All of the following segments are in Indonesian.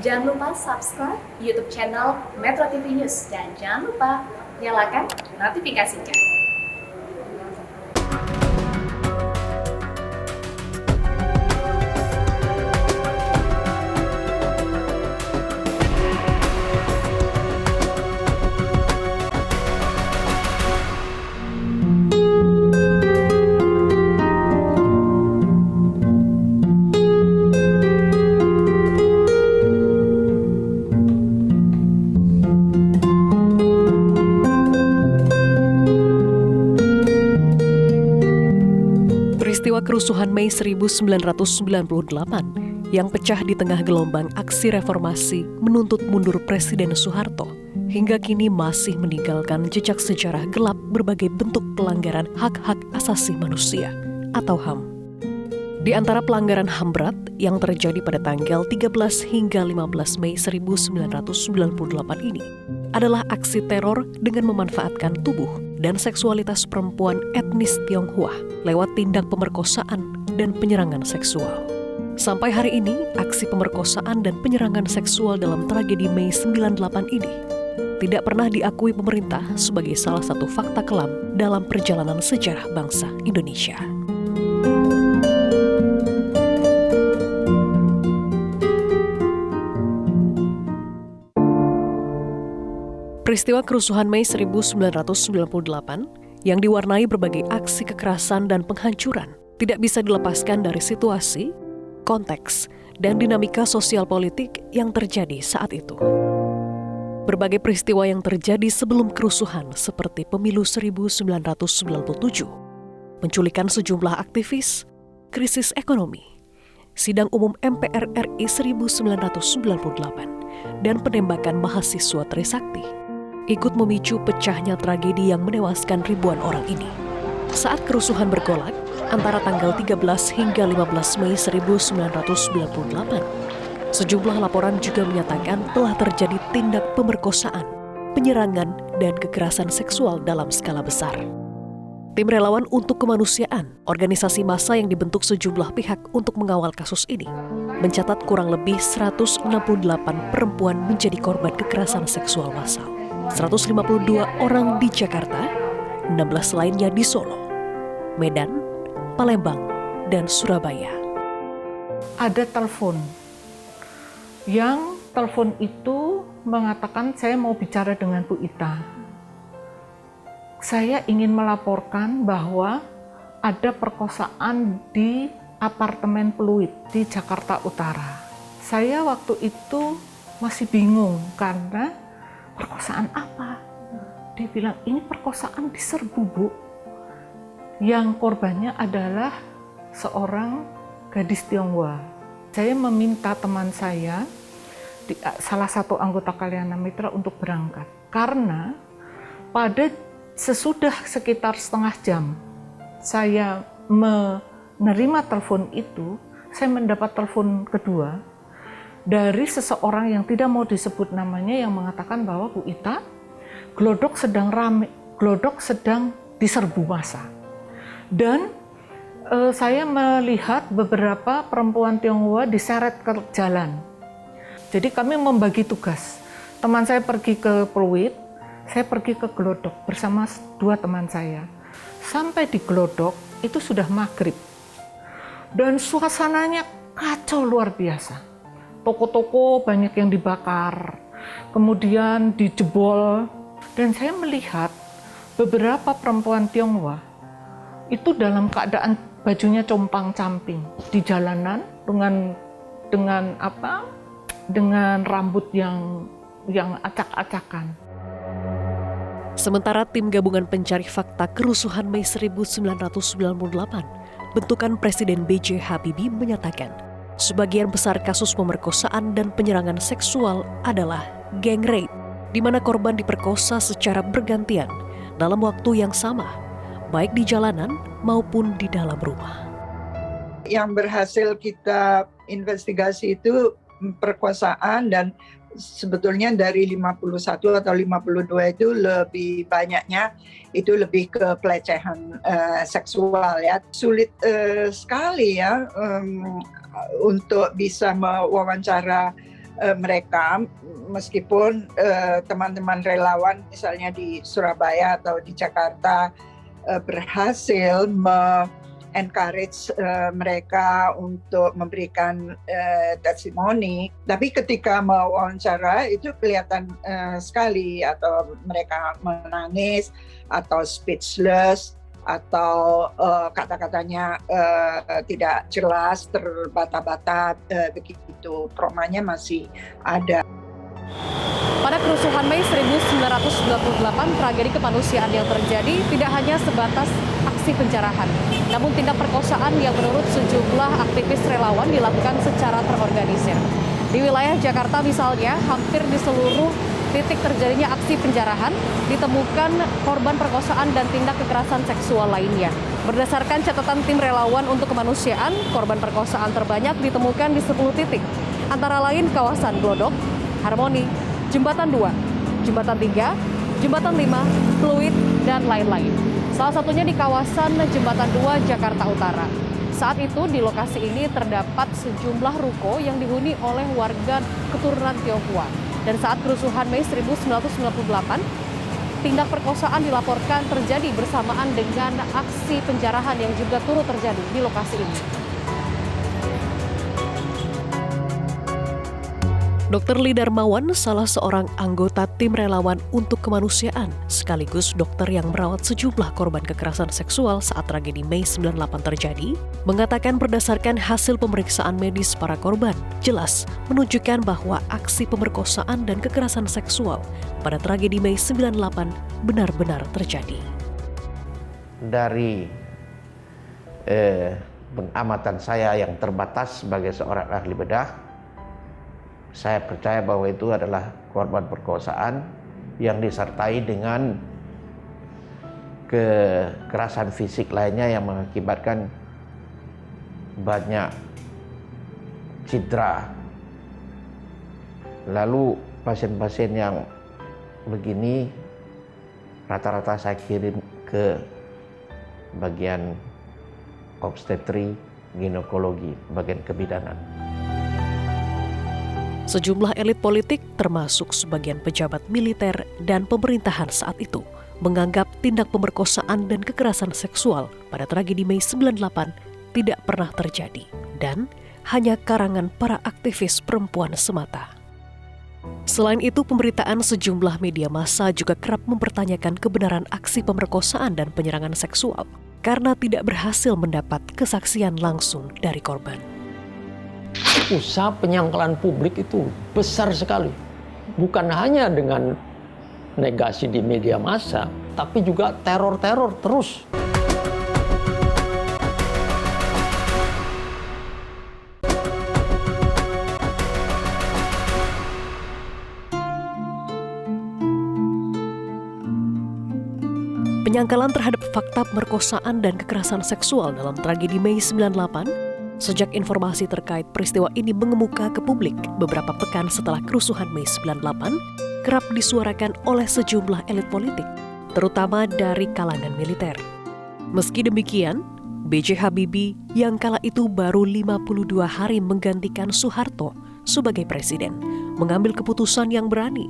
Jangan lupa subscribe YouTube channel Metro TV News dan jangan lupa nyalakan notifikasinya. Peristiwa kerusuhan Mei 1998 yang pecah di tengah gelombang aksi reformasi menuntut mundur Presiden Soeharto hingga kini masih meninggalkan jejak sejarah gelap berbagai bentuk pelanggaran hak-hak asasi manusia atau HAM. Di antara pelanggaran HAM berat yang terjadi pada tanggal 13 hingga 15 Mei 1998 ini adalah aksi teror dengan memanfaatkan tubuh dan seksualitas perempuan etnis Tionghoa lewat tindak pemerkosaan dan penyerangan seksual. Sampai hari ini, aksi pemerkosaan dan penyerangan seksual dalam tragedi Mei 98 ini tidak pernah diakui pemerintah sebagai salah satu fakta kelam dalam perjalanan sejarah bangsa Indonesia. Peristiwa kerusuhan Mei 1998 yang diwarnai berbagai aksi kekerasan dan penghancuran tidak bisa dilepaskan dari situasi, konteks, dan dinamika sosial politik yang terjadi saat itu. Berbagai peristiwa yang terjadi sebelum kerusuhan seperti pemilu 1997, penculikan sejumlah aktivis, krisis ekonomi, sidang umum MPR RI 1998, dan penembakan mahasiswa Trisakti ikut memicu pecahnya tragedi yang menewaskan ribuan orang ini. Saat kerusuhan bergolak antara tanggal 13 hingga 15 Mei 1998, sejumlah laporan juga menyatakan telah terjadi tindak pemerkosaan, penyerangan, dan kekerasan seksual dalam skala besar. Tim Relawan untuk Kemanusiaan, organisasi massa yang dibentuk sejumlah pihak untuk mengawal kasus ini, mencatat kurang lebih 168 perempuan menjadi korban kekerasan seksual massal. 152 orang di Jakarta, 16 lainnya di Solo, Medan, Palembang, dan Surabaya. Ada telepon itu mengatakan saya mau bicara dengan Bu Ita. Saya ingin melaporkan bahwa ada perkosaan di apartemen Pluit di Jakarta Utara. Saya waktu itu masih bingung karena perkosaan apa? Dia bilang, ini perkosaan diserbu, Bu. Yang korbannya adalah seorang gadis Tionghoa. Saya meminta teman saya, salah satu anggota Kalyana Mitra untuk berangkat. Karena pada sesudah sekitar setengah jam saya menerima telepon itu, saya mendapat telepon kedua dari seseorang yang tidak mau disebut namanya yang mengatakan bahwa Bu Ita, Glodok sedang ramai, Glodok sedang diserbu massa. Dan saya melihat beberapa perempuan Tionghoa diseret ke jalan. Jadi kami membagi tugas. Teman saya pergi ke Pluit, saya pergi ke Glodok bersama dua teman saya. Sampai di Glodok itu sudah maghrib. Dan suasananya kacau luar biasa. Toko-toko banyak yang dibakar, kemudian dijebol, dan saya melihat beberapa perempuan Tionghoa itu dalam keadaan bajunya compang-camping di jalanan dengan rambut yang acak-acakan. Sementara tim gabungan pencari fakta kerusuhan Mei 1998, bentukan Presiden B.J. Habibie menyatakan, sebagian besar kasus pemerkosaan dan penyerangan seksual adalah gang rape, di mana korban diperkosa secara bergantian dalam waktu yang sama, baik di jalanan maupun di dalam rumah. Yang berhasil kita investigasi itu perkosaan dan sebetulnya dari 51 atau 52 itu lebih banyaknya itu lebih ke pelecehan seksual ya. Sulit sekali ya untuk bisa mewawancara mereka, meskipun teman-teman relawan misalnya di Surabaya atau di Jakarta berhasil encourage mereka untuk memberikan testimoni, tapi ketika mau wawancara itu kelihatan sekali, atau mereka menangis atau speechless, atau kata-katanya tidak jelas, terbata-bata, begitu. Traumanya masih ada. Pada kerusuhan Mei 1998, tragedi kemanusiaan yang terjadi tidak hanya sebatas aksi penjarahan, namun tindak perkosaan yang menurut sejumlah aktivis relawan dilakukan secara terorganisir. Di wilayah Jakarta misalnya, hampir di seluruh titik terjadinya aksi penjarahan ditemukan korban perkosaan dan tindak kekerasan seksual lainnya. Berdasarkan catatan tim relawan untuk kemanusiaan, korban perkosaan terbanyak ditemukan di 10 titik, antara lain kawasan Glodok, Harmoni, Jembatan 2, Jembatan 3, Jembatan 5, Pluit, dan lain-lain. Salah satunya di kawasan Jembatan 2, Jakarta Utara. Saat itu di lokasi ini terdapat sejumlah ruko yang dihuni oleh warga keturunan Tionghoa. Dan saat kerusuhan Mei 1998, tindak perkosaan dilaporkan terjadi bersamaan dengan aksi penjarahan yang juga turut terjadi di lokasi ini. Dr. Lee Darmawan, salah seorang anggota tim relawan untuk kemanusiaan, sekaligus dokter yang merawat sejumlah korban kekerasan seksual saat tragedi Mei 98 terjadi, mengatakan berdasarkan hasil pemeriksaan medis para korban, jelas menunjukkan bahwa aksi pemerkosaan dan kekerasan seksual pada tragedi Mei 98 benar-benar terjadi. Dari pengamatan saya yang terbatas sebagai seorang ahli bedah, saya percaya bahwa itu adalah korban perkosaan yang disertai dengan kekerasan fisik lainnya yang mengakibatkan banyak cedera. Lalu pasien-pasien yang begini rata-rata saya kirim ke bagian obstetri, ginekologi, bagian kebidanan. Sejumlah elit politik, termasuk sebagian pejabat militer dan pemerintahan saat itu, menganggap tindak pemerkosaan dan kekerasan seksual pada tragedi Mei 98 tidak pernah terjadi dan hanya karangan para aktivis perempuan semata. Selain itu, pemberitaan sejumlah media massa juga kerap mempertanyakan kebenaran aksi pemerkosaan dan penyerangan seksual karena tidak berhasil mendapat kesaksian langsung dari korban. Usaha penyangkalan publik itu besar sekali. Bukan hanya dengan negasi di media massa, tapi juga teror-teror terus. Penyangkalan terhadap fakta pemerkosaan dan kekerasan seksual dalam tragedi Mei 98 sejak informasi terkait peristiwa ini mengemuka ke publik beberapa pekan setelah kerusuhan Mei 98, kerap disuarakan oleh sejumlah elit politik, terutama dari kalangan militer. Meski demikian, B.J. Habibie yang kala itu baru 52 hari menggantikan Soeharto sebagai presiden, mengambil keputusan yang berani.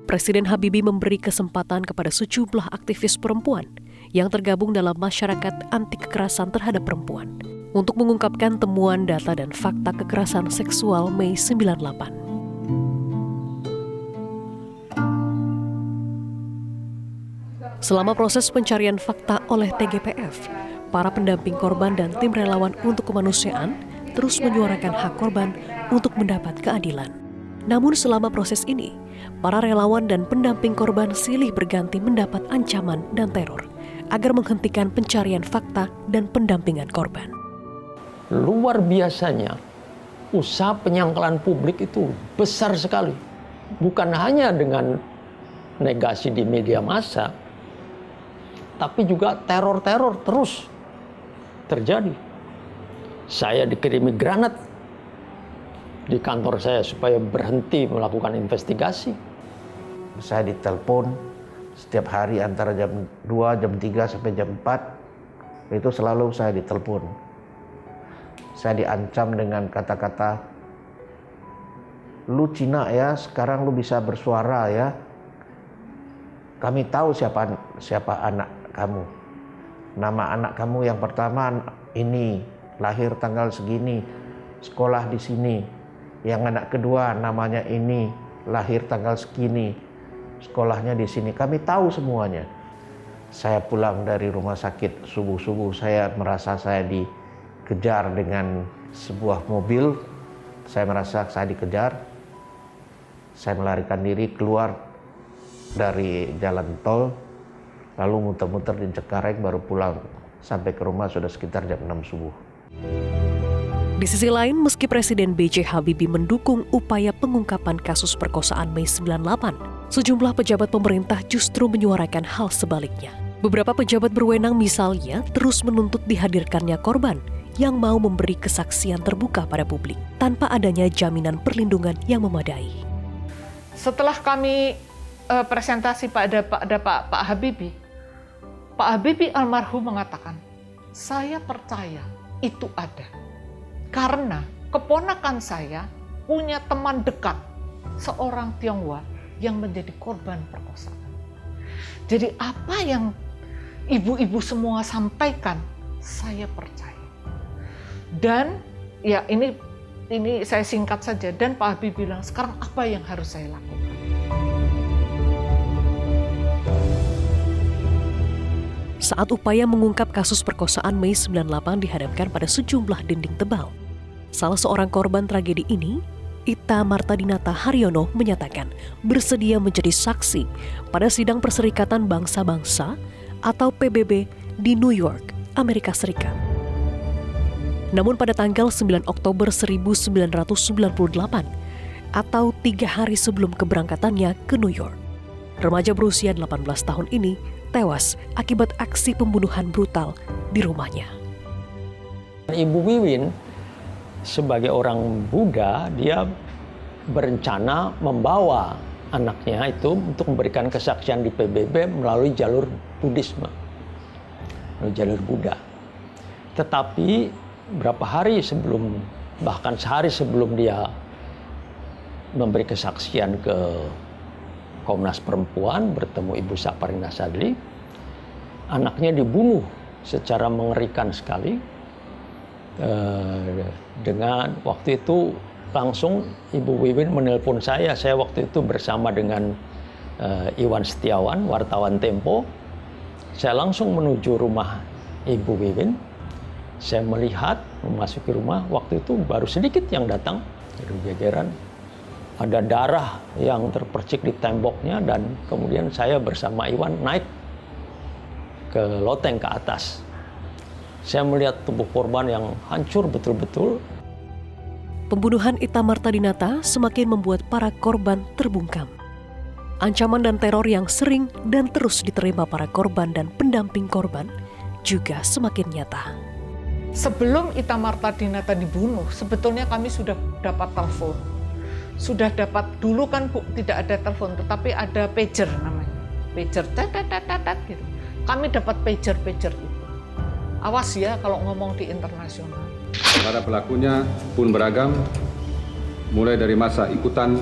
Presiden Habibie memberi kesempatan kepada sejumlah aktivis perempuan yang tergabung dalam masyarakat anti kekerasan terhadap perempuan untuk mengungkapkan temuan data dan fakta kekerasan seksual Mei 98. Selama proses pencarian fakta oleh TGPF, para pendamping korban dan tim relawan untuk kemanusiaan terus menyuarakan hak korban untuk mendapat keadilan. Namun selama proses ini, para relawan dan pendamping korban silih berganti mendapat ancaman dan teror agar menghentikan pencarian fakta dan pendampingan korban. Luar biasanya, usaha penyangkalan publik itu besar sekali. Bukan hanya dengan negasi di media massa, tapi juga teror-teror terus terjadi. Saya dikirimi granat di kantor saya supaya berhenti melakukan investigasi. Saya ditelepon setiap hari antara jam 2, jam 3 sampai jam 4. Itu selalu saya ditelepon. Saya diancam dengan kata-kata lu Cina ya, sekarang lu bisa bersuara ya. Kami tahu siapa anak kamu. Nama anak kamu yang pertama ini, lahir tanggal segini, sekolah di sini. Yang anak kedua namanya ini, lahir tanggal segini, sekolahnya di sini. Kami tahu semuanya. Saya pulang dari rumah sakit subuh-subuh, saya merasa saya dikejar dengan sebuah mobil. Saya merasa saya dikejar. Saya melarikan diri keluar dari jalan tol, lalu muter-muter di Cengkareng, baru pulang. Sampai ke rumah sudah sekitar jam 6 subuh. Di sisi lain, meski Presiden B.J. Habibie mendukung upaya pengungkapan kasus perkosaan Mei 98, sejumlah pejabat pemerintah justru menyuarakan hal sebaliknya. Beberapa pejabat berwenang misalnya terus menuntut dihadirkannya korban yang mau memberi kesaksian terbuka pada publik tanpa adanya jaminan perlindungan yang memadai. Setelah kami presentasi pada Pak Habibie, Pak Habibie almarhum mengatakan, saya percaya itu ada. Karena keponakan saya punya teman dekat, seorang Tionghoa yang menjadi korban perkosaan. Jadi apa yang ibu-ibu semua sampaikan, saya percaya. Dan ya ini saya singkat saja, dan Pak Habibie bilang, sekarang apa yang harus saya lakukan? Saat upaya mengungkap kasus perkosaan Mei 98 dihadapkan pada sejumlah dinding tebal. Salah seorang korban tragedi ini, Ita Martadinata Haryono, menyatakan bersedia menjadi saksi pada sidang Perserikatan Bangsa-Bangsa atau PBB di New York, Amerika Serikat. Namun pada tanggal 9 Oktober 1998, atau 3 hari sebelum keberangkatannya ke New York, remaja berusia 18 tahun ini tewas akibat aksi pembunuhan brutal di rumahnya. Ibu Wiwin sebagai orang Buddha, dia berencana membawa anaknya itu untuk memberikan kesaksian di PBB melalui jalur Buddhisme, melalui jalur Buddha. Tetapi berapa hari sebelum, bahkan sehari sebelum dia memberi kesaksian ke Komnas Perempuan, bertemu Ibu Saparina Sadli, anaknya dibunuh secara mengerikan sekali. Dengan waktu itu langsung Ibu Wiwin menelpon saya waktu itu bersama dengan Iwan Setiawan, wartawan Tempo. Saya langsung menuju rumah Ibu Wiwin. Saya melihat memasuki rumah, waktu itu baru sedikit yang datang dari jajaran. Ada darah yang terpercik di temboknya, dan kemudian saya bersama Iwan naik ke loteng ke atas. Saya melihat tubuh korban yang hancur betul-betul. Pembunuhan Ita Martadinata semakin membuat para korban terbungkam. Ancaman dan teror yang sering dan terus diterima para korban dan pendamping korban juga semakin nyata. Sebelum Ita Martadinata dibunuh, sebetulnya kami sudah dapat telepon. Sudah dapat, dulu kan Bu, tidak ada telepon, tetapi ada pager namanya. Pager, tat gitu. Kami dapat pager itu. Awas ya kalau ngomong di internasional. Para pelakunya pun beragam, mulai dari masa ikutan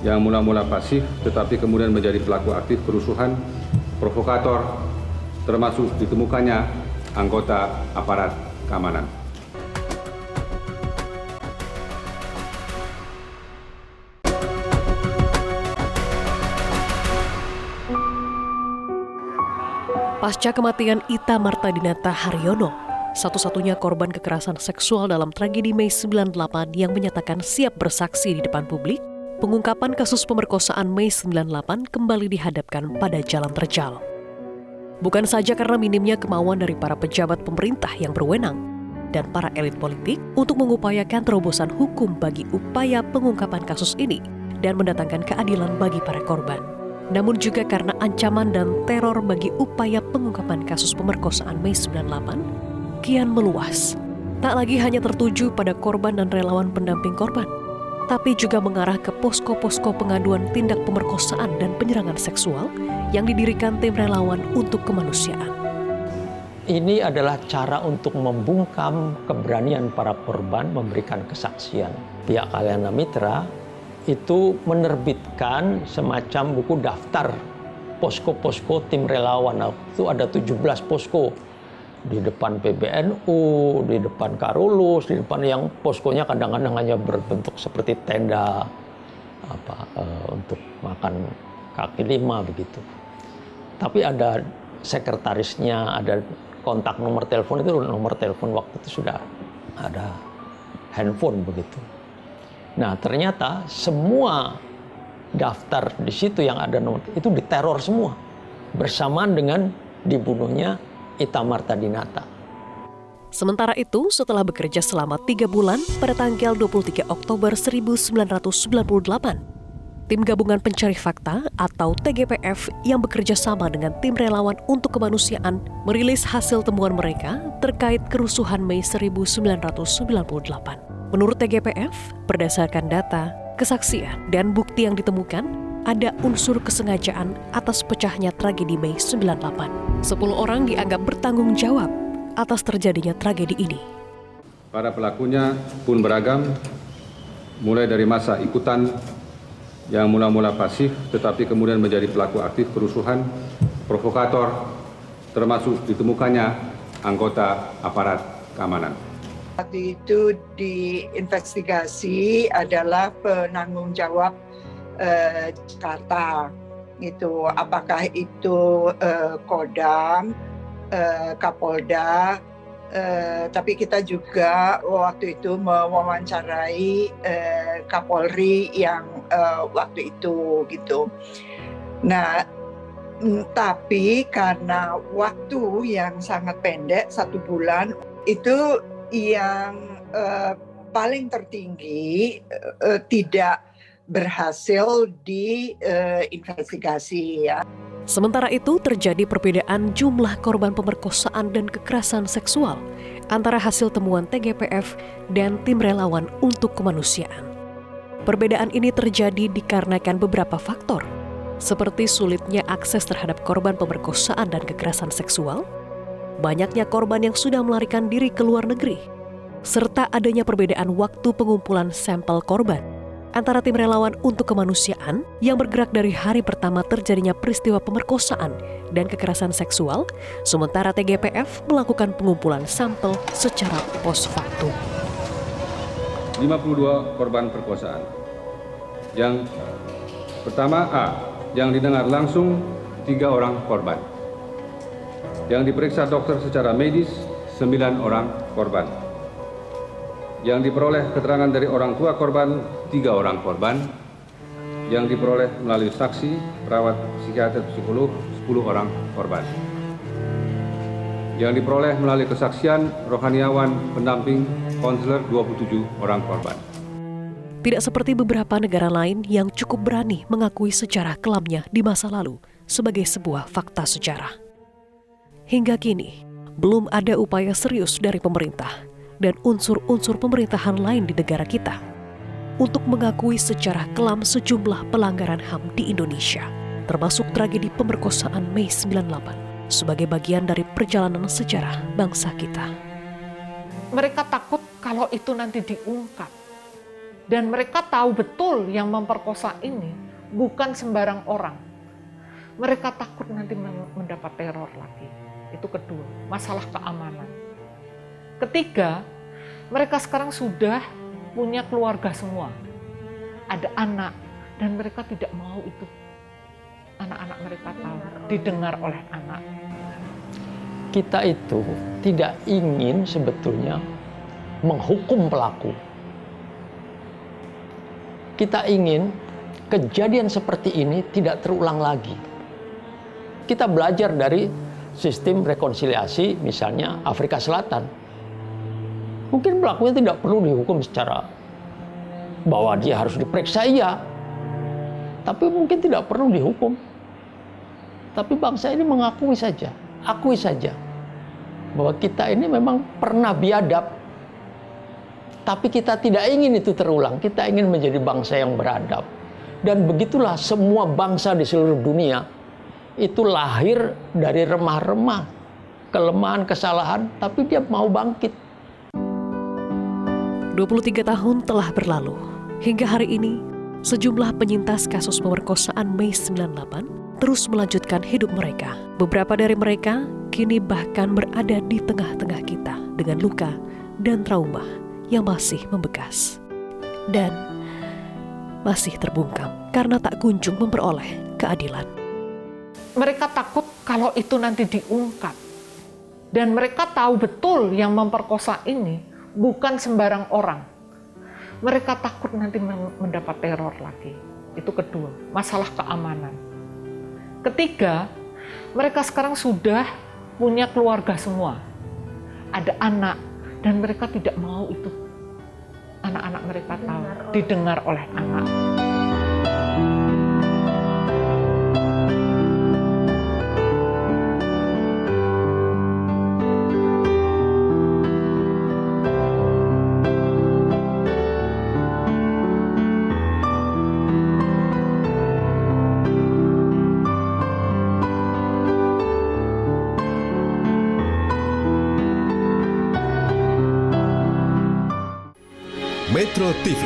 yang mula-mula pasif, tetapi kemudian menjadi pelaku aktif kerusuhan, provokator, termasuk ditemukannya anggota aparat keamanan. Pasca kematian Ita Martadinata Haryono, satu-satunya korban kekerasan seksual dalam tragedi Mei 98 yang menyatakan siap bersaksi di depan publik, pengungkapan kasus pemerkosaan Mei 98 kembali dihadapkan pada jalan terjal. Bukan saja karena minimnya kemauan dari para pejabat pemerintah yang berwenang dan para elit politik untuk mengupayakan terobosan hukum bagi upaya pengungkapan kasus ini dan mendatangkan keadilan bagi para korban, namun juga karena ancaman dan teror bagi upaya pengungkapan kasus pemerkosaan Mei 98 kian meluas. Tak lagi hanya tertuju pada korban dan relawan pendamping korban, tapi juga mengarah ke posko-posko pengaduan tindak pemerkosaan dan penyerangan seksual yang didirikan tim relawan untuk kemanusiaan. Ini adalah cara untuk membungkam keberanian para korban memberikan kesaksian. Pihak Kalyana Mitra itu menerbitkan semacam buku daftar posko-posko tim relawan. Nah, itu ada 17 posko di depan PBNU, di depan Karulus, di depan yang poskonya kadang-kadang hanya berbentuk seperti tenda untuk makan kaki lima begitu. Tapi ada sekretarisnya, ada kontak nomor telepon, itu nomor telepon waktu itu sudah ada handphone begitu. Nah, ternyata semua daftar di situ yang ada nomor itu diteror semua bersamaan dengan dibunuhnya Itamar Tadinata. Sementara itu, setelah bekerja selama 3 bulan, pada tanggal 23 Oktober 1998, Tim Gabungan Pencari Fakta atau TGPF yang bekerja sama dengan Tim Relawan untuk Kemanusiaan merilis hasil temuan mereka terkait kerusuhan Mei 1998. Menurut TGPF, berdasarkan data, kesaksian, dan bukti yang ditemukan, ada unsur kesengajaan atas pecahnya tragedi Mei 98. 10 orang dianggap bertanggung jawab atas terjadinya tragedi ini. Para pelakunya pun beragam, mulai dari masa ikutan yang mula-mula pasif tetapi kemudian menjadi pelaku aktif kerusuhan, provokator, termasuk ditemukannya anggota aparat keamanan. Waktu itu diinvestigasi adalah penanggung jawab Jakarta. Itu apakah itu Kodam, Kapolda, tapi kita juga waktu itu mewawancarai Kapolri yang waktu itu gitu. Nah, tapi karena waktu yang sangat pendek, 1 bulan, itu yang paling tertinggi tidak berhasil diinvestigasi ya. Sementara itu terjadi perbedaan jumlah korban pemerkosaan dan kekerasan seksual antara hasil temuan TGPF dan Tim Relawan untuk Kemanusiaan. Perbedaan ini terjadi dikarenakan beberapa faktor, seperti sulitnya akses terhadap korban pemerkosaan dan kekerasan seksual, banyaknya korban yang sudah melarikan diri ke luar negeri, serta adanya perbedaan waktu pengumpulan sampel korban antara Tim Relawan untuk Kemanusiaan yang bergerak dari hari pertama terjadinya peristiwa pemerkosaan dan kekerasan seksual, sementara TGPF melakukan pengumpulan sampel secara post factum. 52 korban perkosaan. Yang pertama A, yang didengar langsung 3 orang korban. Yang diperiksa dokter secara medis 9 orang korban. Yang diperoleh keterangan dari orang tua korban 3 orang korban. Yang diperoleh melalui saksi, perawat, psikiater, psikolog 10 orang korban. Yang diperoleh melalui kesaksian rohaniawan, pendamping, konselor 27 orang korban. Tidak seperti beberapa negara lain yang cukup berani mengakui sejarah kelamnya di masa lalu sebagai sebuah fakta sejarah. Hingga kini, belum ada upaya serius dari pemerintah dan unsur-unsur pemerintahan lain di negara kita untuk mengakui sejarah kelam sejumlah pelanggaran HAM di Indonesia, termasuk tragedi pemerkosaan Mei 98, sebagai bagian dari perjalanan sejarah bangsa kita. Mereka takut kalau itu nanti diungkap. Dan mereka tahu betul yang memperkosa ini bukan sembarang orang. Mereka takut nanti mendapat teror lagi. Itu kedua, masalah keamanan. Ketiga, mereka sekarang sudah punya keluarga semua. Ada anak, dan mereka tidak mau itu. Anak-anak mereka tahu, didengar oleh anak. Kita itu tidak ingin sebetulnya menghukum pelaku. Kita ingin kejadian seperti ini tidak terulang lagi. Kita belajar dari sistem rekonsiliasi misalnya Afrika Selatan. Mungkin pelakunya tidak perlu dihukum secara bahwa dia harus diperiksa, iya. Tapi mungkin tidak perlu dihukum. Tapi bangsa ini mengakui saja, akui saja bahwa kita ini memang pernah biadab. Tapi kita tidak ingin itu terulang. Kita ingin menjadi bangsa yang beradab. Dan begitulah semua bangsa di seluruh dunia itu lahir dari remah-remah kelemahan, kesalahan, tapi dia mau bangkit. 23 tahun telah berlalu. Hingga hari ini, Sejumlah penyintas kasus pemerkosaan Mei 98 terus melanjutkan hidup mereka. Beberapa dari mereka kini bahkan berada di tengah-tengah kita dengan luka dan trauma yang masih membekas. Dan masih terbungkam karena tak kunjung memperoleh keadilan. Mereka takut kalau itu nanti diungkap. Dan mereka tahu betul yang memperkosa ini bukan sembarang orang. Mereka takut nanti mendapat teror lagi. Itu kedua, masalah keamanan. Ketiga, mereka sekarang sudah punya keluarga semua. Ada anak, dan mereka tidak mau itu. Anak-anak mereka tahu, didengar oleh anak. Metro TV,